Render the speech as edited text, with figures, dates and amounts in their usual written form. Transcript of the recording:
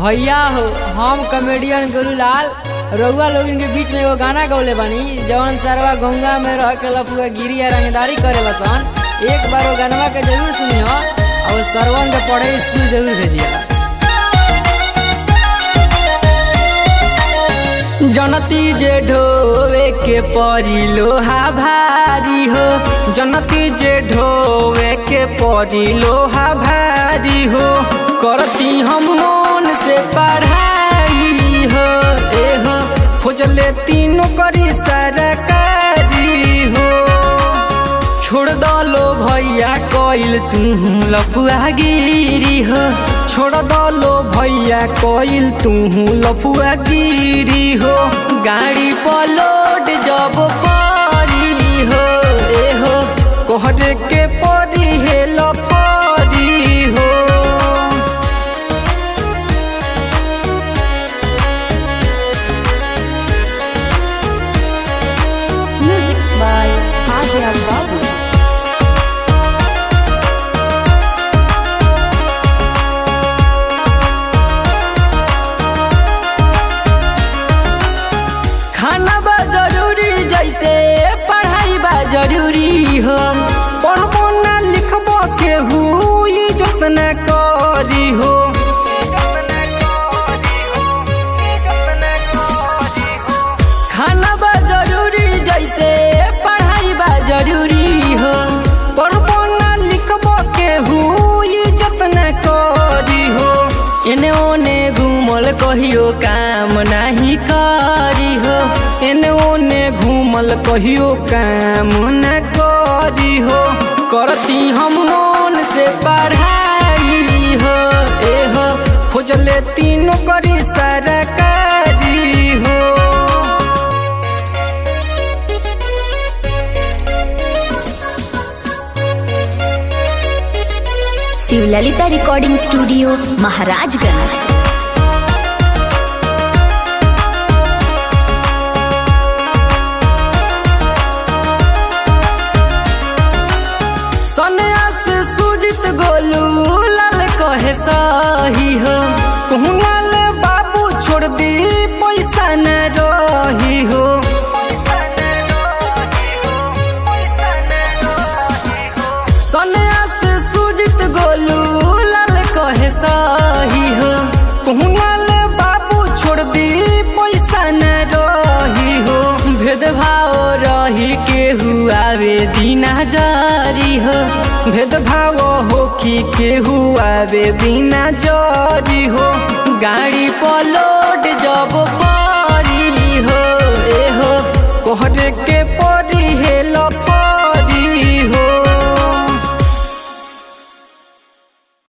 भैया हो, हम कॉमेडियन गुरुलाल रउआ लोगन के बीच में एगो गाना गौले बानी जवन सरवा गंगा में रह के लपुआ गिरी या रंगदारी करेला सन। एक बार वो गानवा के जरूर सुनियो और सरवन के पढ़े स्कूल जरूर भेजिए। जनती जे ढोवे के परी लोहा भारी हो, जनती जे ढोवे के परी लोहा भारी हो, करती हम मन से पढ़ाई हो हो, खोजले तीनों करी सरकारी हो। छोड़ दलो भैया कोइल तू लफुआ गिरी हो, छोड़ दलो भैया कोइल तू लफुआ गिरी हो। गाड़ी पलोड जब परी हो हो, कोहरे के परी है लफरी हो। Music by Adrian Babu. खाना बा जरूरी जैसे पढ़ाई बा जरूरी हो, पढ़बो ना लिखबो केहू इज्जत न करी हो। खाना बा जरूरी जैसे पढ़ाई बा जरूरी हो, पढ़बो ना लिखबो केहू इज्जत न करी हो। एने ओने घूमल कहियो काम नहीं करी हो, एने ओने घूमल कहियो काम न करी हो। करती हम मन से पढ़ाई हो हो, खोजले तीनों करी सरकारी हो। Shivlalita recording studio Maharajganj. सन्यास सुजित गोलू लाल कहे सही हो, कहूँल बाबू छोड़ दी पैसा न रही हो। सन्यास सुजित गोलू लाल कहे सही हो, कहूँल बाबू छोड़ दी पैसा न रही हो। भेदभाव रही केहू आवे दीना जारी हो, भेदभाव हो कि केहू आवे दीना जारी हो। गाड़ी पलोड जब